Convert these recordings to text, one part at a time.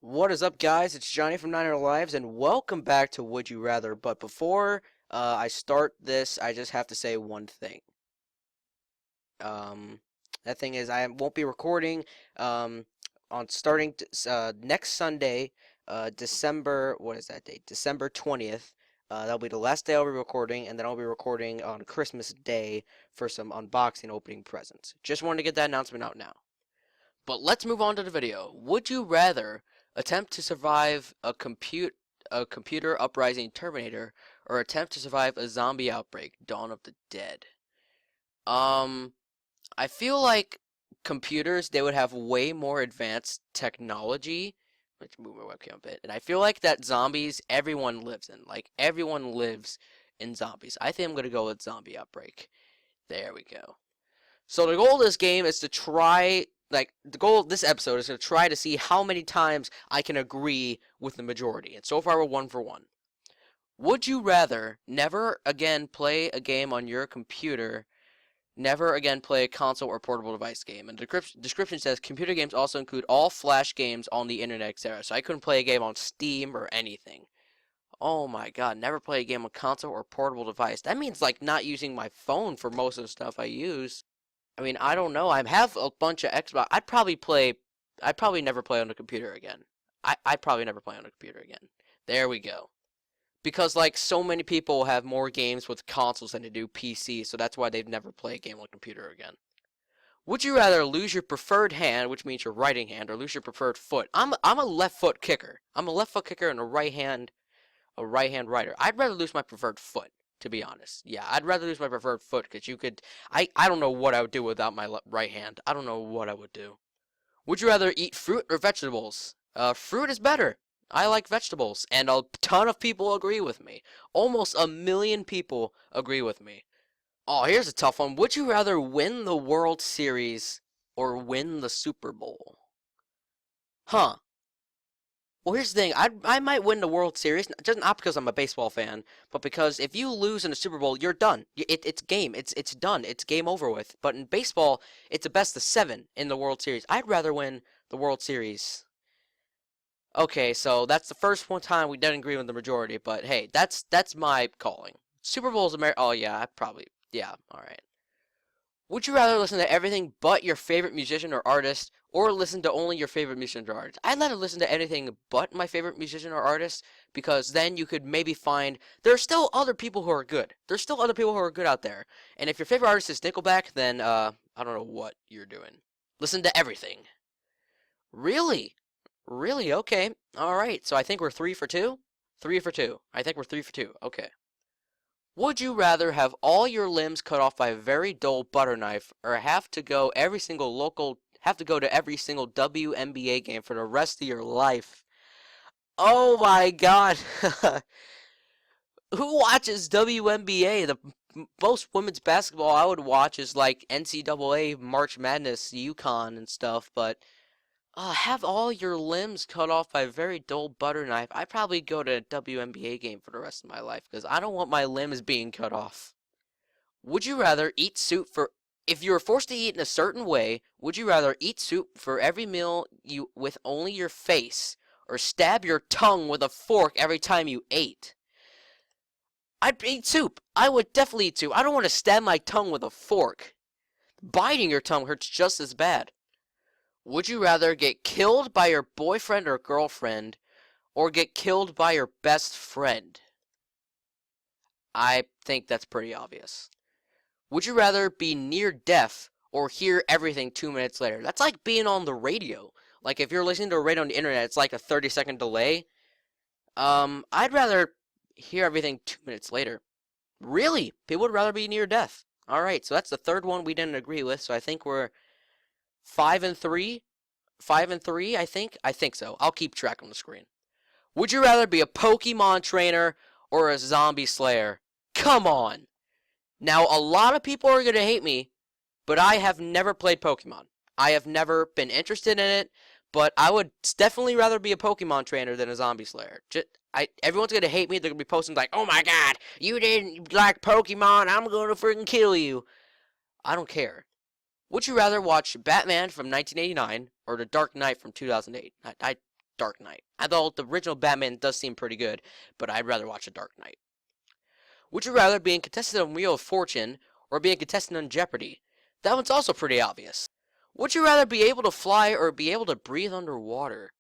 What is up, guys? It's Johnny from 900 Lives, and welcome back to Would You Rather. But before I start this, I just have to say one thing. Um, that thing is, I won't be recording on starting next Sunday, December. What is that date? December 20th. That'll be the last day I'll be recording, and then I'll be recording on Christmas Day for some unboxing, opening presents. Just wanted to get that announcement out now. But let's move on to the video. Would you rather attempt to survive a computer uprising Terminator or attempt to survive a zombie outbreak Dawn of the Dead? Um I feel like computers, they would have way more advanced technology. Let's move my webcam a bit. And I feel like that zombies everyone lives in. Like everyone lives in zombies. I think I'm going to go with zombie outbreak. There we go. So the goal of this game is to try, like, the goal of this episode is to try to see how many times I can agree with the majority. And so far we're 1 for 1. Would you rather never again play a game on your computer, never again play a console or portable device game? And the description says computer games also include all flash games on the internet, etc. So I couldn't play a game on Steam or anything. Oh my god, never play a game on console or portable device. That means like not using my phone for most of the stuff I use. I mean, I don't know. I have a bunch of Xbox. I'd probably never play on a computer again. I'd probably never play on a computer again. There we go. Because, like, so many people have more games with consoles than they do PC, so that's why they'd never play a game on a computer again. Would you rather lose your preferred hand, which means your writing hand, or lose your preferred foot? I'm a left foot kicker. I'm a left foot kicker and a right hand writer. I'd rather lose my preferred foot, to be honest. Yeah, I'd rather lose my preferred foot because you could. I don't know what I would do without my right hand. I don't know what I would do. Would you rather eat fruit or vegetables? Fruit is better. I like vegetables, and a ton of people agree with me. Almost a million people agree with me. Oh, here's a tough one. Would you rather win the World Series or win the Super Bowl? Huh. Well, here's the thing. I might win the World Series, just not because I'm a baseball fan, but because if you lose in the Super Bowl, you're done. It's game. It's done. It's game over with. But in baseball, it's a best of 7 in the World Series. I'd rather win the World Series. Okay, so that's the first one time we didn't agree with the majority, but hey, that's my calling. Super Bowl's America. Oh yeah, I probably yeah. All right. Would you rather listen to everything but your favorite musician or artist, or listen to only your favorite musician or artist? I'd rather listen to anything but my favorite musician or artist, because then you could maybe find there's still other people who are good. There's still other people who are good out there. And if your favorite artist is Nickelback, then I don't know what you're doing. Listen to everything. Really? Really? Okay. All right. So I think we're 3 for 2? 3 for 2. I think we're 3 for 2. Okay. Would you rather have all your limbs cut off by a very dull butter knife, or have to go to every single WNBA game for the rest of your life? Oh my god. Who watches WNBA? The most women's basketball I would watch is like NCAA March Madness, UConn and stuff, but have all your limbs cut off by a very dull butter knife. I'd probably go to a WNBA game for the rest of my life because I don't want my limbs being cut off. Would you rather eat soup for if you were forced to eat in a certain way, would you rather eat soup for every meal you with only your face or stab your tongue with a fork every time you ate? I'd eat soup. I would definitely eat soup. I don't want to stab my tongue with a fork. Biting your tongue hurts just as bad. Would you rather get killed by your boyfriend or girlfriend or get killed by your best friend? I think that's pretty obvious. Would you rather be near deaf or hear everything 2 minutes later? That's like being on the radio. Like if you're listening to a radio on the internet, it's like a 30-second delay. I'd rather hear everything 2 minutes later. Really? People would rather be near deaf. Alright, so that's the third one we didn't agree with, so I think we're 5 and 3. 5 and 3, I think. I think so. I'll keep track on the screen. Would you rather be a Pokemon trainer or a zombie slayer? Come on. Now, a lot of people are going to hate me, but I have never played Pokemon. I have never been interested in it, but I would definitely rather be a Pokemon trainer than a zombie slayer. Everyone's going to hate me. They're going to be posting like, oh my god, you didn't like Pokemon. I'm going to freaking kill you. I don't care. Would you rather watch Batman from 1989 or The Dark Knight from 2008? Dark Knight. Although the original Batman does seem pretty good, but I'd rather watch a Dark Knight. Would you rather be a contestant on Wheel of Fortune or be a contestant on Jeopardy? That one's also pretty obvious. Would you rather be able to fly or be able to breathe underwater?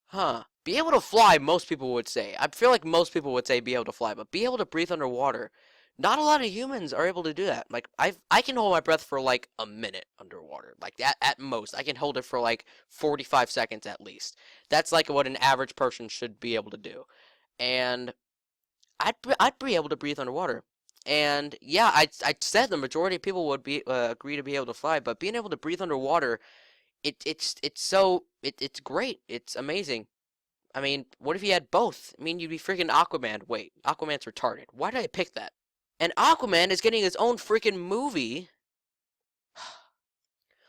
Huh. Be able to fly, most people would say. I feel like most people would say be able to fly, but be able to breathe underwater. Not a lot of humans are able to do that. Like, I can hold my breath for like a minute underwater. Like, at most. I can hold it for like 45 seconds at least. That's like what an average person should be able to do. And I'd be able to breathe underwater. And yeah, I said the majority of people would be agree to be able to fly, but being able to breathe underwater, it's great. It's amazing. I mean, what if you had both? I mean, you'd be freaking Aquaman. Wait, Aquaman's retarded. Why did I pick that? And Aquaman is getting his own freaking movie.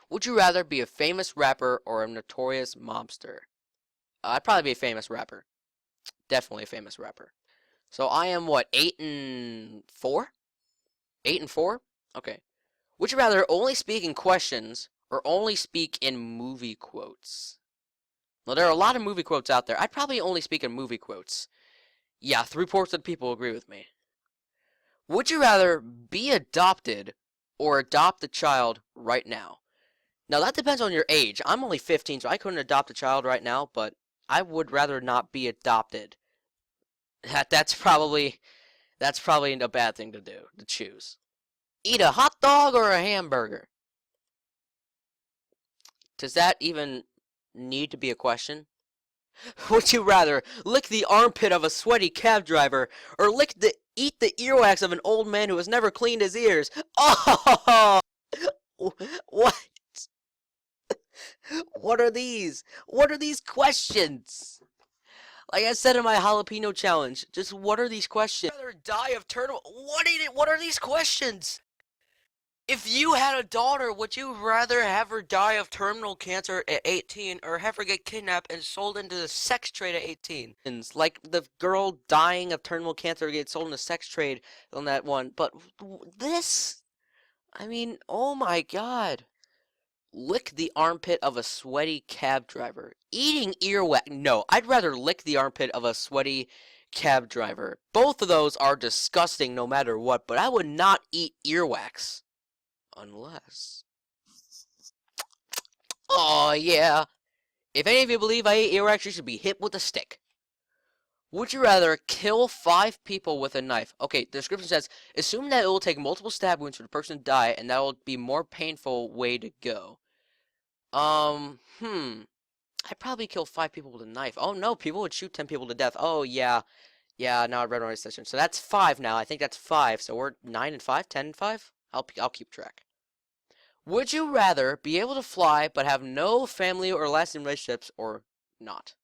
Would you rather be a famous rapper or a notorious mobster? I'd probably be a famous rapper. Definitely a famous rapper. So I am what, 8-4? 8-4? Okay. Would you rather only speak in questions or only speak in movie quotes? Well, there are a lot of movie quotes out there. I'd probably only speak in movie quotes. Yeah, 3/4 of the people agree with me. Would you rather be adopted or adopt a child right now? Now, that depends on your age. I'm only 15, so I couldn't adopt a child right now, but I would rather not be adopted. That's probably a bad thing to do, to choose. Eat a hot dog or a hamburger? Does that even need to be a question? Would you rather lick the armpit of a sweaty cab driver or eat the earwax of an old man who has never cleaned his ears? Oh, what? What are these? What are these questions? Like I said in my jalapeno challenge, just what are these questions? I'd rather die of terminal. What are these questions? If you had a daughter, would you rather have her die of terminal cancer at 18 or have her get kidnapped and sold into the sex trade at 18? Like the girl dying of terminal cancer gets sold in the sex trade on that one. But this, I mean, oh my god. Lick the armpit of a sweaty cab driver. Eating earwax. No, I'd rather lick the armpit of a sweaty cab driver. Both of those are disgusting no matter what, but I would not eat earwax. Unless. Oh, yeah. If any of you believe I ate earwax, you should be hit with a stick. Would you rather kill 5 people with a knife? Okay, the description says, assume that it will take multiple stab wounds for the person to die, and that will be a more painful way to go. I'd probably kill 5 people with a knife. Oh no, people would shoot 10 people to death. Oh yeah. Yeah, now I read my session. So that's 5 now. I think that's 5. So we're 9-5, 10-5? I'll keep track. Would you rather be able to fly but have no family or lasting relationships or not?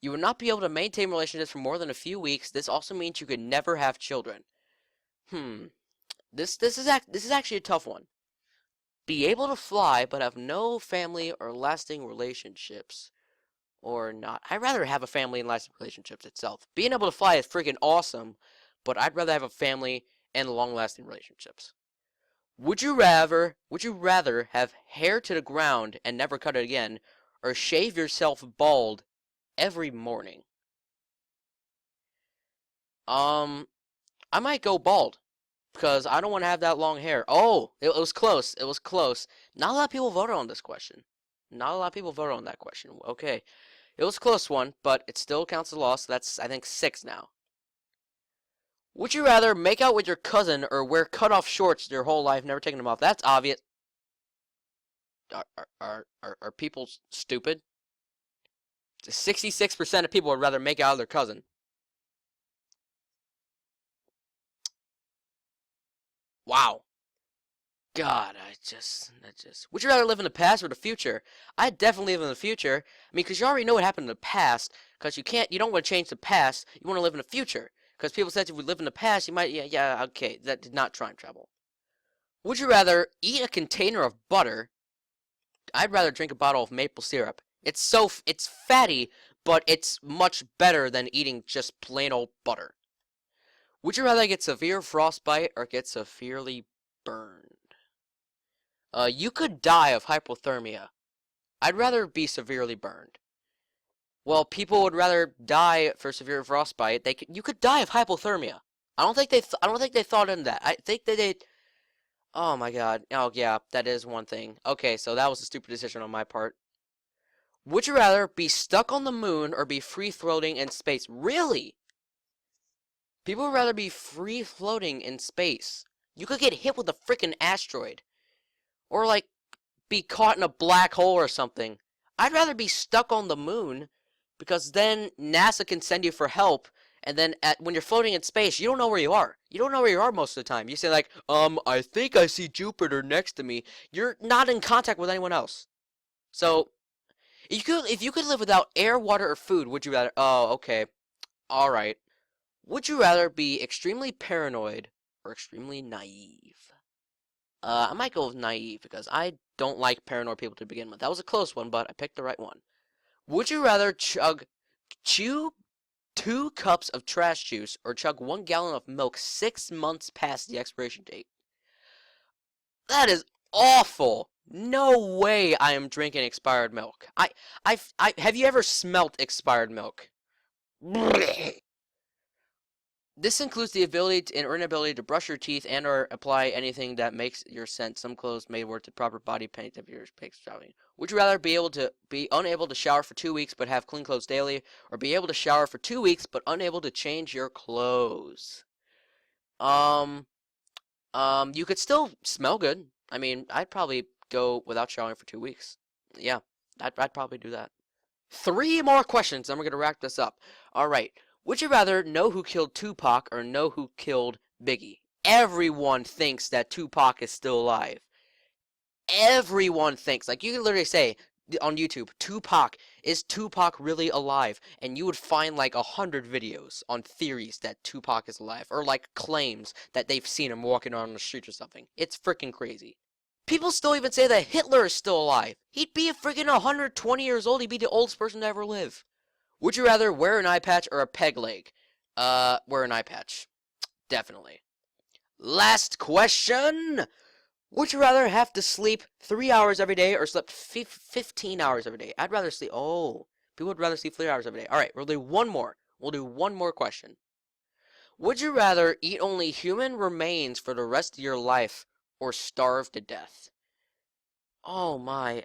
You would not be able to maintain relationships for more than a few weeks. This also means you could never have children. This is actually a tough one. Be able to fly but have no family or lasting relationships or not. I'd rather have a family and lasting relationships itself. Being able to fly is freaking awesome, but I'd rather have a family and long-lasting relationships. Would you rather have hair to the ground and never cut it again, or shave yourself bald every morning? I might go bald because I don't want to have that long hair. Oh, it was close. It was close. Not a lot of people voted on this question. Not a lot of people voted on that question. Okay. It was a close one, but it still counts as a loss. That's, I think, 6 now. Would you rather make out with your cousin or wear cut-off shorts your whole life, never taking them off? That's obvious. Are people stupid? 66% of people would rather make out with their cousin. Wow. God, would you rather live in the past or the future? I'd definitely live in the future. I mean, because you already know what happened in the past. Because you don't want to change the past. You want to live in the future. Because people said if we live in the past, you might, yeah, okay, that did not time travel. Would you rather eat a container of butter? I'd rather drink a bottle of maple syrup. It's fatty, but it's much better than eating just plain old butter. Would you rather get severe frostbite or get severely burned? You could die of hypothermia. I'd rather be severely burned. Well, people would rather die for severe frostbite. You could die of hypothermia. I don't think they thought in that. I think that they. Oh my God. Oh yeah, that is one thing. Okay, so that was a stupid decision on my part. Would you rather be stuck on the moon or be free floating in space? Really? People would rather be free floating in space. You could get hit with a freaking asteroid. Or, like, be caught in a black hole or something. I'd rather be stuck on the moon because then NASA can send you for help. And then when you're floating in space, you don't know where you are. You don't know where you are most of the time. You say like, I think I see Jupiter next to me. You're not in contact with anyone else. So if you could live without air, water, or food, would you rather? Oh, okay. All right. Would you rather be extremely paranoid or extremely naive? I might go with naive because I don't like paranoid people to begin with. That was a close one, but I picked the right one. Would you rather chew 2 cups of trash juice or chug 1 gallon of milk 6 months past the expiration date? That is awful. No way I am drinking expired milk. Have you ever smelt expired milk? This includes the ability and or inability to brush your teeth and or apply anything that makes your scent. Some clothes may wear to proper body paint of your showering. Would you rather be unable to shower for 2 weeks but have clean clothes daily, or be able to shower for 2 weeks but unable to change your clothes? Um, you could still smell good. I mean, I'd probably go without showering for 2 weeks. Yeah, I'd probably do that. 3 more questions, then we're gonna wrap this up. All right. Would you rather know who killed Tupac or know who killed Biggie? Everyone thinks that Tupac is still alive. Everyone thinks, like you can literally say on YouTube, is Tupac really alive? And you would find like 100 videos on theories that Tupac is alive, or like claims that they've seen him walking around the streets or something. It's freaking crazy. People still even say that Hitler is still alive. He'd be a freaking 120 years old. He'd be the oldest person to ever live. Would you rather wear an eye patch or a peg leg? Wear an eye patch. Definitely. Last question. Would you rather have to sleep 3 hours every day or sleep 15 hours every day? I'd rather sleep. Oh, people would rather sleep 3 hours every day. All right, we'll do one more. We'll do one more question. Would you rather eat only human remains for the rest of your life or starve to death? Oh my.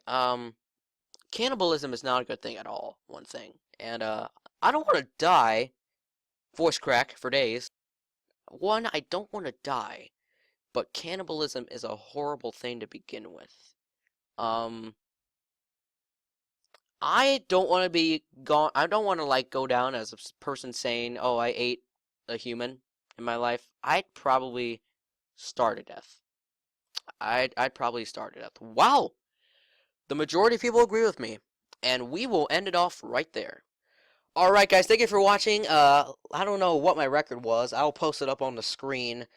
Cannibalism is not a good thing at all, one thing. And, I don't want to die, voice crack, for days. One, I don't want to die, but cannibalism is a horrible thing to begin with. Um, I don't want to be gone, I don't want to, like, go down as a person saying, oh, I ate a human in my life. I'd probably starve to death. I'd probably starve to death. Wow! The majority of people agree with me, and we will end it off right there. Alright guys, thank you for watching. I don't know what my record was. I'll post it up on the screen.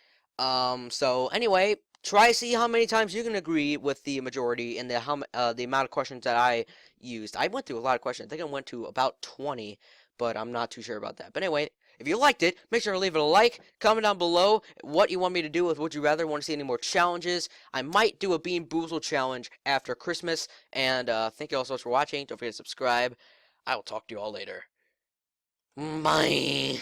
So anyway, try to see how many times you can agree with the majority and the amount of questions that I used. I went through a lot of questions. I think I went to about 20, but I'm not too sure about that. But anyway, if you liked it, make sure to leave it a like. Comment down below what you want me to do with Would You Rather. Want to see any more challenges? I might do a Bean Boozle challenge after Christmas. And thank you all so much for watching. Don't forget to subscribe. I will talk to you all later. Bye.